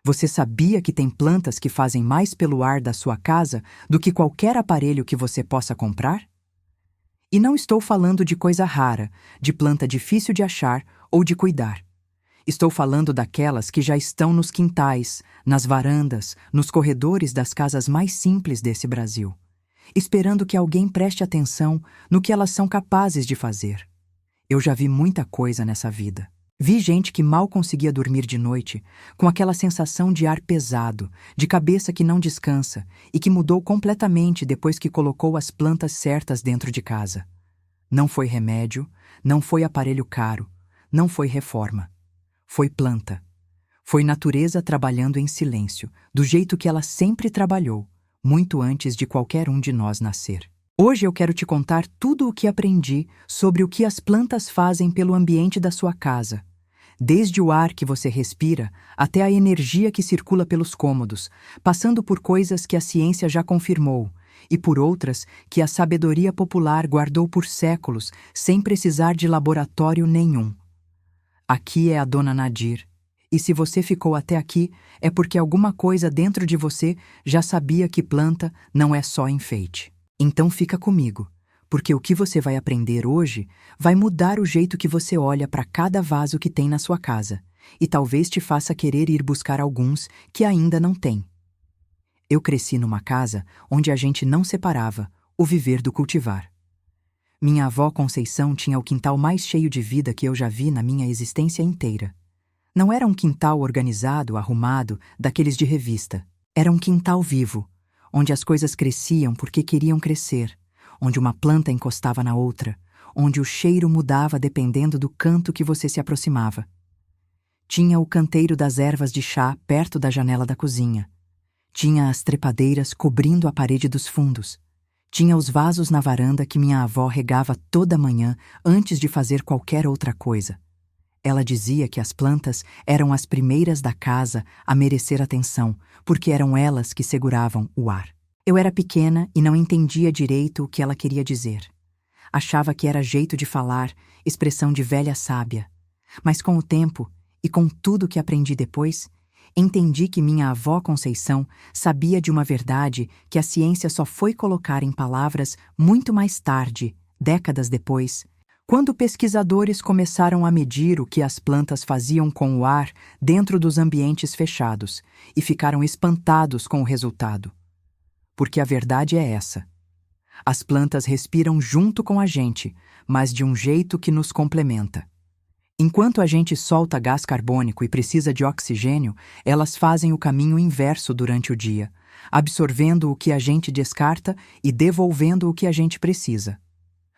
Você sabia que tem plantas que fazem mais pelo ar da sua casa do que qualquer aparelho que você possa comprar? E não estou falando de coisa rara, de planta difícil de achar ou de cuidar. Estou falando daquelas que já estão nos quintais, nas varandas, nos corredores das casas mais simples desse Brasil, esperando que alguém preste atenção no que elas são capazes de fazer. Eu já vi muita coisa nessa vida. Vi gente que mal conseguia dormir de noite, com aquela sensação de ar pesado, de cabeça que não descansa e que mudou completamente depois que colocou as plantas certas dentro de casa. Não foi remédio, não foi aparelho caro, não foi reforma. Foi planta. Foi natureza trabalhando em silêncio, do jeito que ela sempre trabalhou, muito antes de qualquer um de nós nascer. Hoje eu quero te contar tudo o que aprendi sobre o que as plantas fazem pelo ambiente da sua casa. Desde o ar que você respira até a energia que circula pelos cômodos, passando por coisas que a ciência já confirmou e por outras que a sabedoria popular guardou por séculos sem precisar de laboratório nenhum. Aqui é a Dona Nadir, e se você ficou até aqui é porque alguma coisa dentro de você já sabia que planta não é só enfeite. Então fica comigo, porque o que você vai aprender hoje vai mudar o jeito que você olha para cada vaso que tem na sua casa, e talvez te faça querer ir buscar alguns que ainda não tem. Eu cresci numa casa onde a gente não separava o viver do cultivar. Minha avó Conceição tinha o quintal mais cheio de vida que eu já vi na minha existência inteira. Não era um quintal organizado, arrumado, daqueles de revista. Era um quintal vivo, onde as coisas cresciam porque queriam crescer, onde uma planta encostava na outra, onde o cheiro mudava dependendo do canto que você se aproximava. Tinha o canteiro das ervas de chá perto da janela da cozinha. Tinha as trepadeiras cobrindo a parede dos fundos. Tinha os vasos na varanda que minha avó regava toda manhã antes de fazer qualquer outra coisa. Ela dizia que as plantas eram as primeiras da casa a merecer atenção, porque eram elas que seguravam o ar. Eu era pequena e não entendia direito o que ela queria dizer. Achava que era jeito de falar, expressão de velha sábia. Mas com o tempo, e com tudo que aprendi depois, entendi que minha avó Conceição sabia de uma verdade que a ciência só foi colocar em palavras muito mais tarde, décadas depois, quando pesquisadores começaram a medir o que as plantas faziam com o ar dentro dos ambientes fechados e ficaram espantados com o resultado. Porque a verdade é essa. As plantas respiram junto com a gente, mas de um jeito que nos complementa. Enquanto a gente solta gás carbônico e precisa de oxigênio, elas fazem o caminho inverso durante o dia, absorvendo o que a gente descarta e devolvendo o que a gente precisa.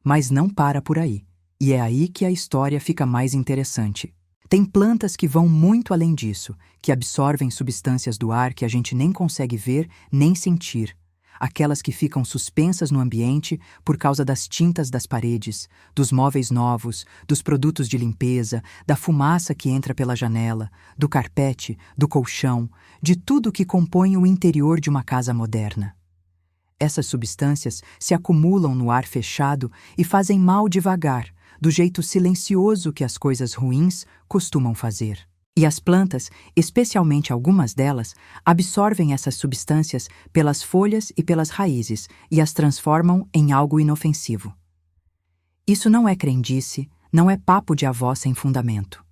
Mas não para por aí, e é aí que a história fica mais interessante. Tem plantas que vão muito além disso, que absorvem substâncias do ar que a gente nem consegue ver nem sentir. Aquelas que ficam suspensas no ambiente por causa das tintas das paredes, dos móveis novos, dos produtos de limpeza, da fumaça que entra pela janela, do carpete, do colchão, de tudo que compõe o interior de uma casa moderna. Essas substâncias se acumulam no ar fechado e fazem mal devagar, do jeito silencioso que as coisas ruins costumam fazer. E as plantas, especialmente algumas delas, absorvem essas substâncias pelas folhas e pelas raízes e as transformam em algo inofensivo. Isso não é crendice, não é papo de avó sem fundamento.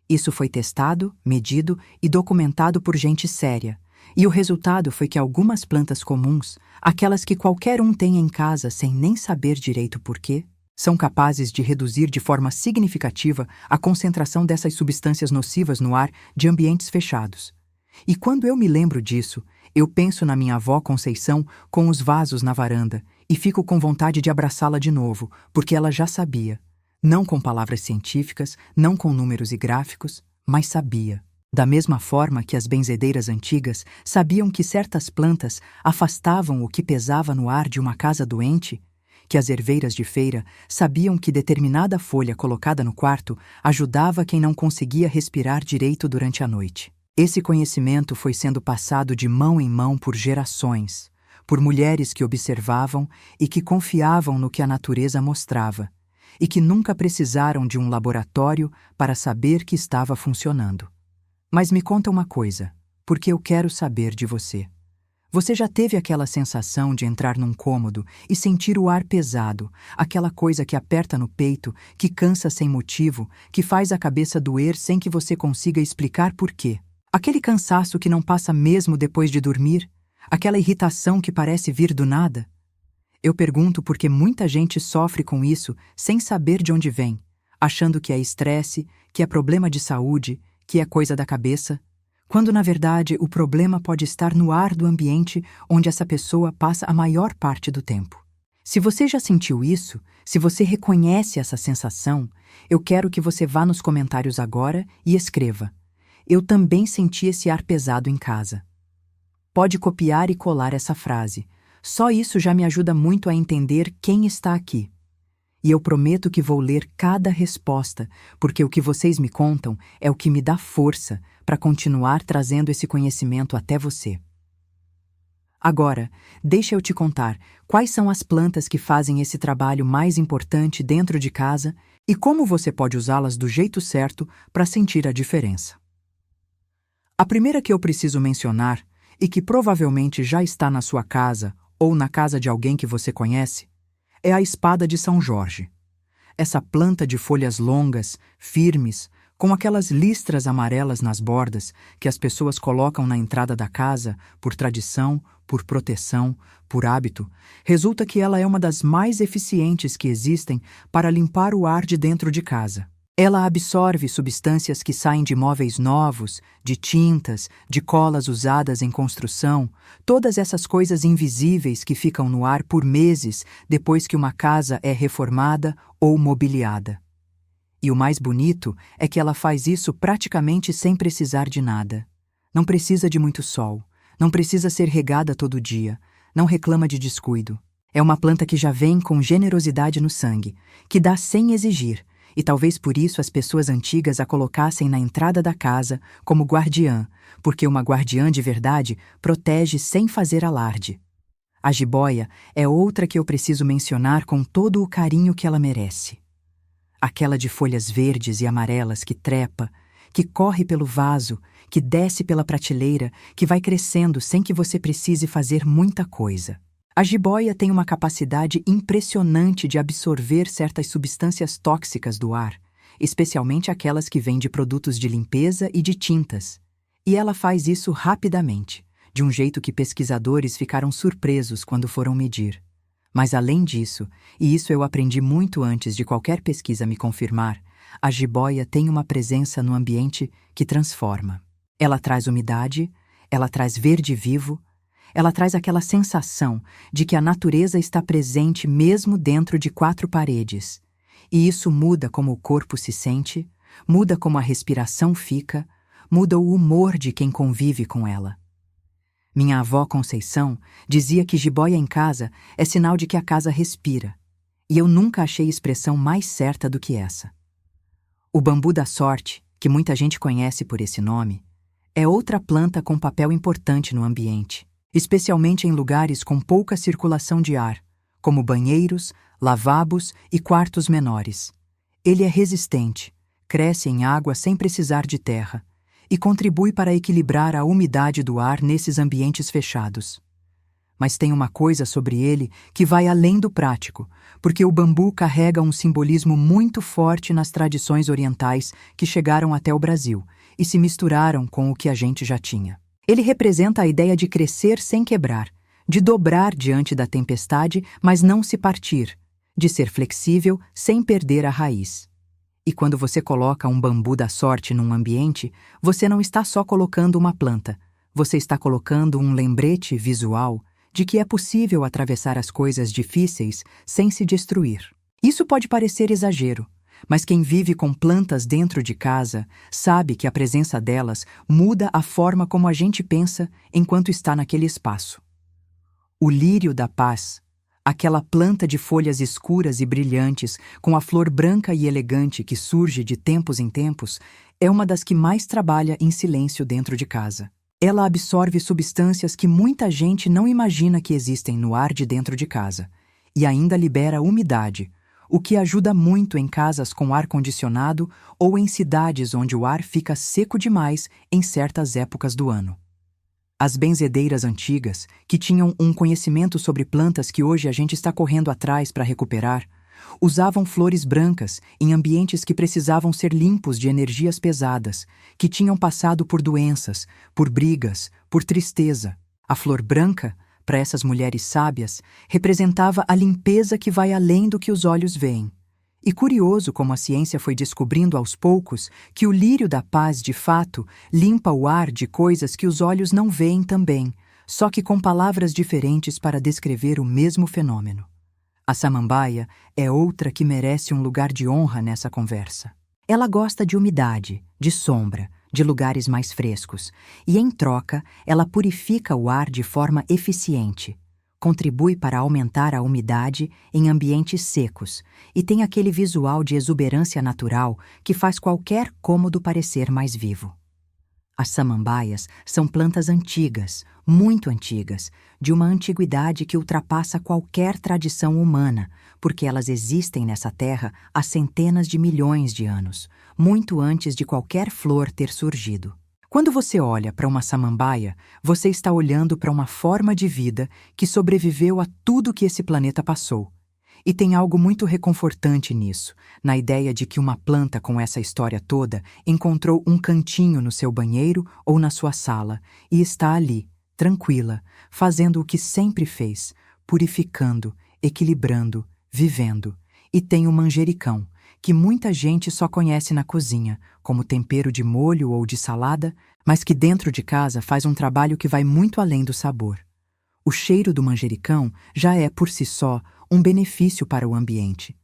Isso foi testado, medido e documentado por gente séria, e o resultado foi que algumas plantas comuns, aquelas que qualquer um tem em casa sem nem saber direito por quê, são capazes de reduzir de forma significativa a concentração dessas substâncias nocivas no ar de ambientes fechados. E quando eu me lembro disso, eu penso na minha avó Conceição com os vasos na varanda e fico com vontade de abraçá-la de novo, porque ela já sabia. Não com palavras científicas, não com números e gráficos, mas sabia. Da mesma forma que as benzedeiras antigas sabiam que certas plantas afastavam o que pesava no ar de uma casa doente, que as herveiras de feira sabiam que determinada folha colocada no quarto ajudava quem não conseguia respirar direito durante a noite. Esse conhecimento foi sendo passado de mão em mão por gerações, por mulheres que observavam e que confiavam no que a natureza mostrava, e que nunca precisaram de um laboratório para saber que estava funcionando. Mas me conta uma coisa, porque eu quero saber de você. Você já teve aquela sensação de entrar num cômodo e sentir o ar pesado, aquela coisa que aperta no peito, que cansa sem motivo, que faz a cabeça doer sem que você consiga explicar por quê? Aquele cansaço que não passa mesmo depois de dormir? Aquela irritação que parece vir do nada? Eu pergunto porque muita gente sofre com isso sem saber de onde vem, achando que é estresse, que é problema de saúde, que é coisa da cabeça, quando na verdade o problema pode estar no ar do ambiente onde essa pessoa passa a maior parte do tempo. Se você já sentiu isso, se você reconhece essa sensação, eu quero que você vá nos comentários agora e escreva: eu também senti esse ar pesado em casa. Pode copiar e colar essa frase. Só isso já me ajuda muito a entender quem está aqui. E eu prometo que vou ler cada resposta, porque o que vocês me contam é o que me dá força para continuar trazendo esse conhecimento até você. Agora, deixa eu te contar quais são as plantas que fazem esse trabalho mais importante dentro de casa e como você pode usá-las do jeito certo para sentir a diferença. A primeira que eu preciso mencionar, e que provavelmente já está na sua casa ou na casa de alguém que você conhece, é a espada de São Jorge. Essa planta de folhas longas, firmes, com aquelas listras amarelas nas bordas que as pessoas colocam na entrada da casa por tradição, por proteção, por hábito, resulta que ela é uma das mais eficientes que existem para limpar o ar de dentro de casa. Ela absorve substâncias que saem de móveis novos, de tintas, de colas usadas em construção, todas essas coisas invisíveis que ficam no ar por meses depois que uma casa é reformada ou mobiliada. E o mais bonito é que ela faz isso praticamente sem precisar de nada. Não precisa de muito sol, não precisa ser regada todo dia, não reclama de descuido. É uma planta que já vem com generosidade no sangue, que dá sem exigir, e talvez por isso as pessoas antigas a colocassem na entrada da casa como guardiã, porque uma guardiã de verdade protege sem fazer alarde. A jiboia é outra que eu preciso mencionar com todo o carinho que ela merece. Aquela de folhas verdes e amarelas que trepa, que corre pelo vaso, que desce pela prateleira, que vai crescendo sem que você precise fazer muita coisa. A jiboia tem uma capacidade impressionante de absorver certas substâncias tóxicas do ar, especialmente aquelas que vêm de produtos de limpeza e de tintas. E ela faz isso rapidamente, de um jeito que pesquisadores ficaram surpresos quando foram medir. Mas além disso, e isso eu aprendi muito antes de qualquer pesquisa me confirmar, a jiboia tem uma presença no ambiente que transforma. Ela traz umidade, ela traz verde vivo, ela traz aquela sensação de que a natureza está presente mesmo dentro de quatro paredes. E isso muda como o corpo se sente, muda como a respiração fica, muda o humor de quem convive com ela. Minha avó Conceição dizia que jiboia em casa é sinal de que a casa respira, e eu nunca achei expressão mais certa do que essa. O bambu da sorte, que muita gente conhece por esse nome, é outra planta com papel importante no ambiente, especialmente em lugares com pouca circulação de ar, como banheiros, lavabos e quartos menores. Ele é resistente, cresce em água sem precisar de terra e contribui para equilibrar a umidade do ar nesses ambientes fechados. Mas tem uma coisa sobre ele que vai além do prático, porque o bambu carrega um simbolismo muito forte nas tradições orientais que chegaram até o Brasil e se misturaram com o que a gente já tinha. Ele representa a ideia de crescer sem quebrar, de dobrar diante da tempestade, mas não se partir, de ser flexível sem perder a raiz. E quando você coloca um bambu da sorte num ambiente, você não está só colocando uma planta, você está colocando um lembrete visual de que é possível atravessar as coisas difíceis sem se destruir. Isso pode parecer exagero, mas quem vive com plantas dentro de casa sabe que a presença delas muda a forma como a gente pensa enquanto está naquele espaço. O lírio da paz, aquela planta de folhas escuras e brilhantes com a flor branca e elegante que surge de tempos em tempos, é uma das que mais trabalha em silêncio dentro de casa. Ela absorve substâncias que muita gente não imagina que existem no ar de dentro de casa e ainda libera umidade, o que ajuda muito em casas com ar-condicionado ou em cidades onde o ar fica seco demais em certas épocas do ano. As benzedeiras antigas, que tinham um conhecimento sobre plantas que hoje a gente está correndo atrás para recuperar, usavam flores brancas em ambientes que precisavam ser limpos de energias pesadas, que tinham passado por doenças, por brigas, por tristeza. A flor branca, para essas mulheres sábias, representava a limpeza que vai além do que os olhos veem. E curioso como a ciência foi descobrindo aos poucos que o lírio da paz, de fato, limpa o ar de coisas que os olhos não veem também, só que com palavras diferentes para descrever o mesmo fenômeno. A samambaia é outra que merece um lugar de honra nessa conversa. Ela gosta de umidade, de sombra, de lugares mais frescos, e em troca, ela purifica o ar de forma eficiente. Contribui para aumentar a umidade em ambientes secos e tem aquele visual de exuberância natural que faz qualquer cômodo parecer mais vivo. As samambaias são plantas antigas, muito antigas, de uma antiguidade que ultrapassa qualquer tradição humana, porque elas existem nessa terra há centenas de milhões de anos, muito antes de qualquer flor ter surgido. Quando você olha para uma samambaia, você está olhando para uma forma de vida que sobreviveu a tudo que esse planeta passou. E tem algo muito reconfortante nisso, na ideia de que uma planta com essa história toda encontrou um cantinho no seu banheiro ou na sua sala e está ali, tranquila, fazendo o que sempre fez, purificando, equilibrando, vivendo. E tem o manjericão, que muita gente só conhece na cozinha, como tempero de molho ou de salada, mas que dentro de casa faz um trabalho que vai muito além do sabor. O cheiro do manjericão já é, por si só, um benefício para o ambiente.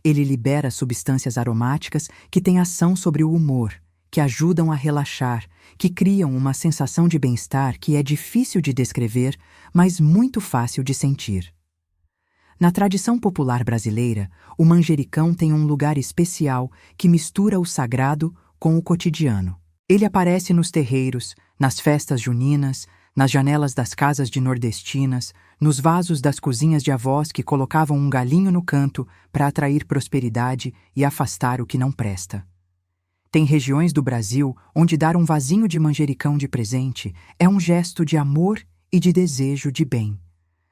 Ele libera substâncias aromáticas que têm ação sobre o humor, que ajudam a relaxar, que criam uma sensação de bem-estar que é difícil de descrever, mas muito fácil de sentir. Na tradição popular brasileira, o manjericão tem um lugar especial que mistura o sagrado com o cotidiano. Ele aparece nos terreiros, nas festas juninas, nas janelas das casas de nordestinas, nos vasos das cozinhas de avós que colocavam um galinho no canto para atrair prosperidade e afastar o que não presta. Tem regiões do Brasil onde dar um vasinho de manjericão de presente é um gesto de amor e de desejo de bem.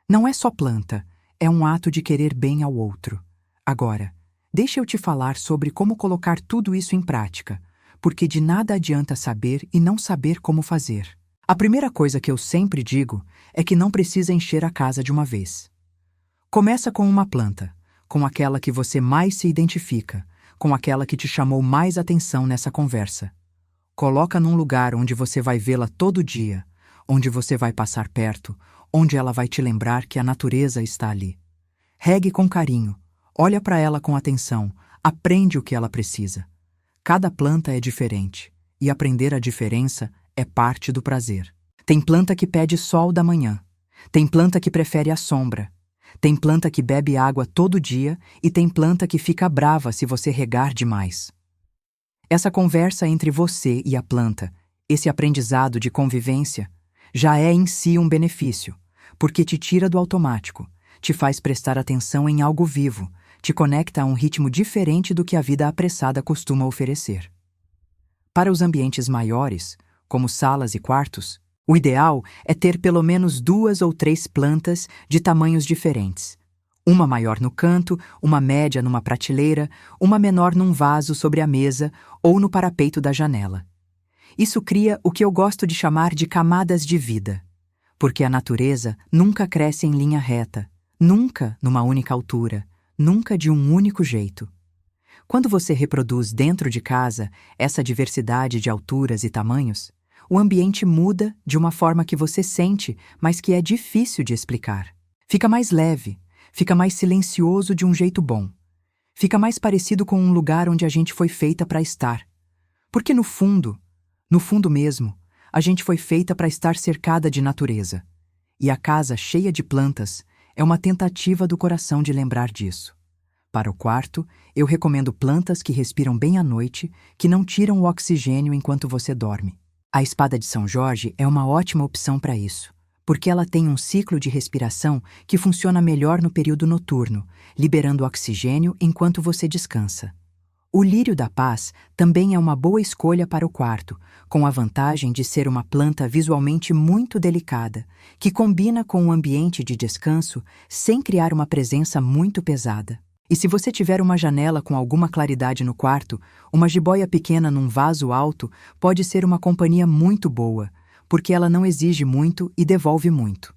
Não é só planta, é um ato de querer bem ao outro. Agora, deixa eu te falar sobre como colocar tudo isso em prática, porque de nada adianta saber e não saber como fazer. A primeira coisa que eu sempre digo é que não precisa encher a casa de uma vez. Começa com uma planta, com aquela que você mais se identifica, com aquela que te chamou mais atenção nessa conversa. Coloca num lugar onde você vai vê-la todo dia, onde você vai passar perto, onde ela vai te lembrar que a natureza está ali. Regue com carinho, olha para ela com atenção, aprende o que ela precisa. Cada planta é diferente, e aprender a diferença é parte do prazer. Tem planta que pede sol da manhã, tem planta que prefere a sombra, tem planta que bebe água todo dia e tem planta que fica brava se você regar demais. Essa conversa entre você e a planta, esse aprendizado de convivência, já é em si um benefício, porque te tira do automático, te faz prestar atenção em algo vivo, te conecta a um ritmo diferente do que a vida apressada costuma oferecer. Para os ambientes maiores, como salas e quartos, o ideal é ter pelo menos 2 ou 3 plantas de tamanhos diferentes. Uma maior no canto, uma média numa prateleira, uma menor num vaso sobre a mesa ou no parapeito da janela. Isso cria o que eu gosto de chamar de camadas de vida, porque a natureza nunca cresce em linha reta, nunca numa única altura, nunca de um único jeito. Quando você reproduz dentro de casa essa diversidade de alturas e tamanhos, o ambiente muda de uma forma que você sente, mas que é difícil de explicar. Fica mais leve, fica mais silencioso de um jeito bom. Fica mais parecido com um lugar onde a gente foi feita para estar. Porque no fundo mesmo, a gente foi feita para estar cercada de natureza. E a casa cheia de plantas é uma tentativa do coração de lembrar disso. Para o quarto, eu recomendo plantas que respiram bem à noite, que não tiram o oxigênio enquanto você dorme. A espada de São Jorge é uma ótima opção para isso, porque ela tem um ciclo de respiração que funciona melhor no período noturno, liberando oxigênio enquanto você descansa. O lírio da paz também é uma boa escolha para o quarto, com a vantagem de ser uma planta visualmente muito delicada, que combina com um ambiente de descanso sem criar uma presença muito pesada. E se você tiver uma janela com alguma claridade no quarto, uma jiboia pequena num vaso alto pode ser uma companhia muito boa, porque ela não exige muito e devolve muito.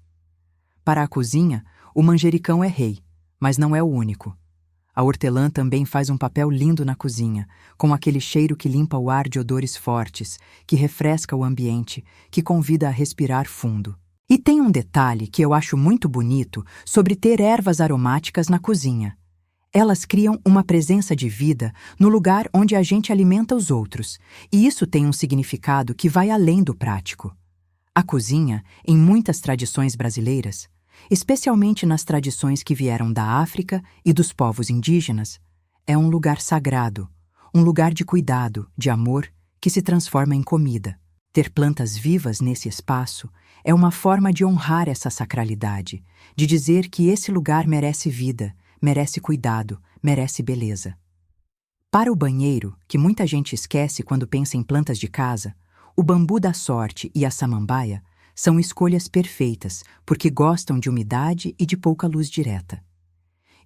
Para a cozinha, o manjericão é rei, mas não é o único. A hortelã também faz um papel lindo na cozinha, com aquele cheiro que limpa o ar de odores fortes, que refresca o ambiente, que convida a respirar fundo. E tem um detalhe que eu acho muito bonito sobre ter ervas aromáticas na cozinha. Elas criam uma presença de vida no lugar onde a gente alimenta os outros, e isso tem um significado que vai além do prático. A cozinha, em muitas tradições brasileiras, especialmente nas tradições que vieram da África e dos povos indígenas, é um lugar sagrado, um lugar de cuidado, de amor, que se transforma em comida. Ter plantas vivas nesse espaço é uma forma de honrar essa sacralidade, de dizer que esse lugar merece vida, merece cuidado, merece beleza. Para o banheiro, que muita gente esquece quando pensa em plantas de casa, o bambu da sorte e a samambaia são escolhas perfeitas porque gostam de umidade e de pouca luz direta.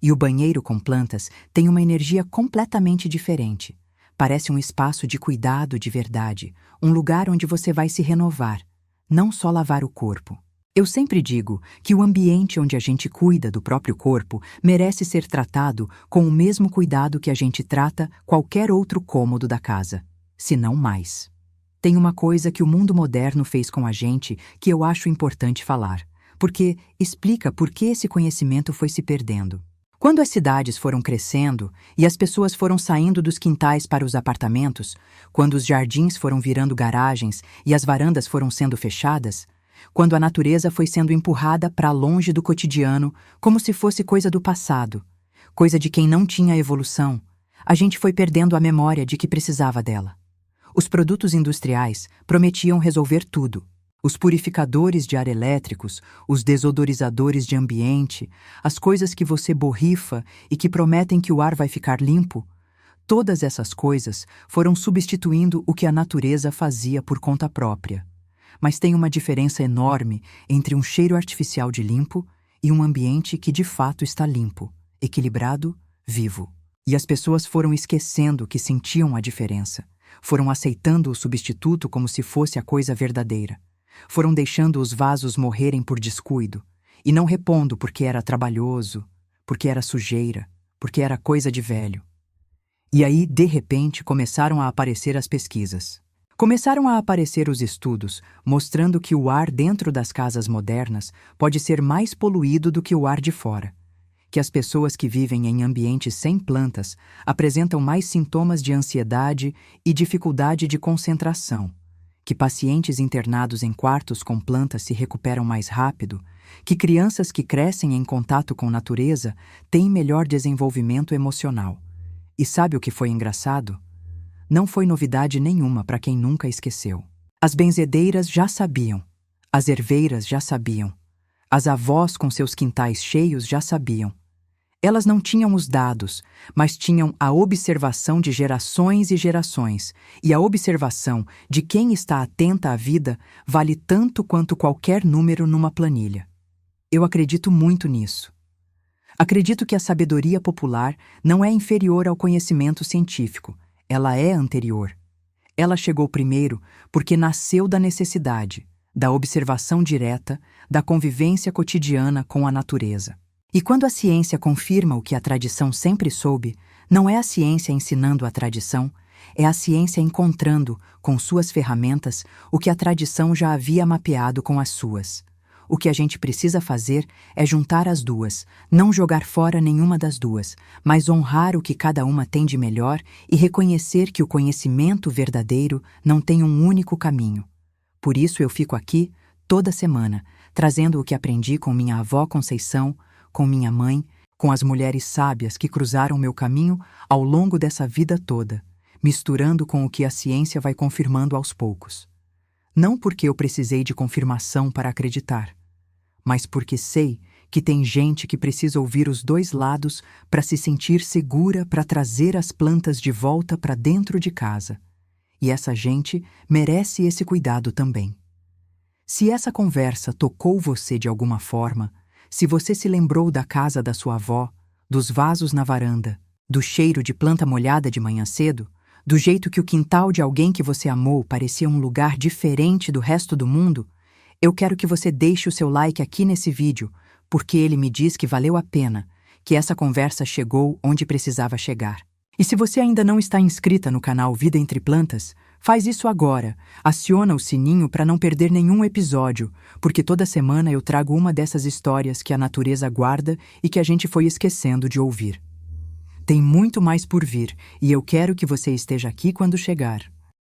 E o banheiro com plantas tem uma energia completamente diferente. Parece um espaço de cuidado de verdade, um lugar onde você vai se renovar, não só lavar o corpo. Eu sempre digo que o ambiente onde a gente cuida do próprio corpo merece ser tratado com o mesmo cuidado que a gente trata qualquer outro cômodo da casa, se não mais. Tem uma coisa que o mundo moderno fez com a gente que eu acho importante falar, porque explica por que esse conhecimento foi se perdendo. Quando as cidades foram crescendo e as pessoas foram saindo dos quintais para os apartamentos, quando os jardins foram virando garagens e as varandas foram sendo fechadas, quando a natureza foi sendo empurrada para longe do cotidiano como se fosse coisa do passado, coisa de quem não tinha evolução, a gente foi perdendo a memória de que precisava dela. Os produtos industriais prometiam resolver tudo. Os purificadores de ar elétricos, os desodorizadores de ambiente, as coisas que você borrifa e que prometem que o ar vai ficar limpo, todas essas coisas foram substituindo o que a natureza fazia por conta própria. Mas tem uma diferença enorme entre um cheiro artificial de limpo e um ambiente que de fato está limpo, equilibrado, vivo. E as pessoas foram esquecendo que sentiam a diferença. Foram aceitando o substituto como se fosse a coisa verdadeira. Foram deixando os vasos morrerem por descuido, e não repondo porque era trabalhoso, porque era sujeira, porque era coisa de velho. E aí, de repente, começaram a aparecer as pesquisas. Começaram a aparecer os estudos, mostrando que o ar dentro das casas modernas pode ser mais poluído do que o ar de fora. Que as pessoas que vivem em ambientes sem plantas apresentam mais sintomas de ansiedade e dificuldade de concentração, que pacientes internados em quartos com plantas se recuperam mais rápido, que crianças que crescem em contato com natureza têm melhor desenvolvimento emocional. E sabe o que foi engraçado? Não foi novidade nenhuma para quem nunca esqueceu. As benzedeiras já sabiam, as herveiras já sabiam, as avós com seus quintais cheios já sabiam. Elas não tinham os dados, mas tinham a observação de gerações e gerações, e a observação de quem está atenta à vida vale tanto quanto qualquer número numa planilha. Eu acredito muito nisso. Acredito que a sabedoria popular não é inferior ao conhecimento científico, ela é anterior. Ela chegou primeiro porque nasceu da necessidade, da observação direta, da convivência cotidiana com a natureza. E quando a ciência confirma o que a tradição sempre soube, não é a ciência ensinando a tradição, é a ciência encontrando, com suas ferramentas, o que a tradição já havia mapeado com as suas. O que a gente precisa fazer é juntar as duas, não jogar fora nenhuma das duas, mas honrar o que cada uma tem de melhor e reconhecer que o conhecimento verdadeiro não tem um único caminho. Por isso eu fico aqui, toda semana, trazendo o que aprendi com minha avó Conceição, com minha mãe, com as mulheres sábias que cruzaram meu caminho ao longo dessa vida toda, misturando com o que a ciência vai confirmando aos poucos. Não porque eu precisei de confirmação para acreditar, mas porque sei que tem gente que precisa ouvir os dois lados para se sentir segura para trazer as plantas de volta para dentro de casa. E essa gente merece esse cuidado também. Se essa conversa tocou você de alguma forma, se você se lembrou da casa da sua avó, dos vasos na varanda, do cheiro de planta molhada de manhã cedo, do jeito que o quintal de alguém que você amou parecia um lugar diferente do resto do mundo, eu quero que você deixe o seu like aqui nesse vídeo, porque ele me diz que valeu a pena, que essa conversa chegou onde precisava chegar. E se você ainda não está inscrita no canal Vida Entre Plantas, faz isso agora. Aciona o sininho para não perder nenhum episódio, porque toda semana eu trago uma dessas histórias que a natureza guarda e que a gente foi esquecendo de ouvir. Tem muito mais por vir, e eu quero que você esteja aqui quando chegar.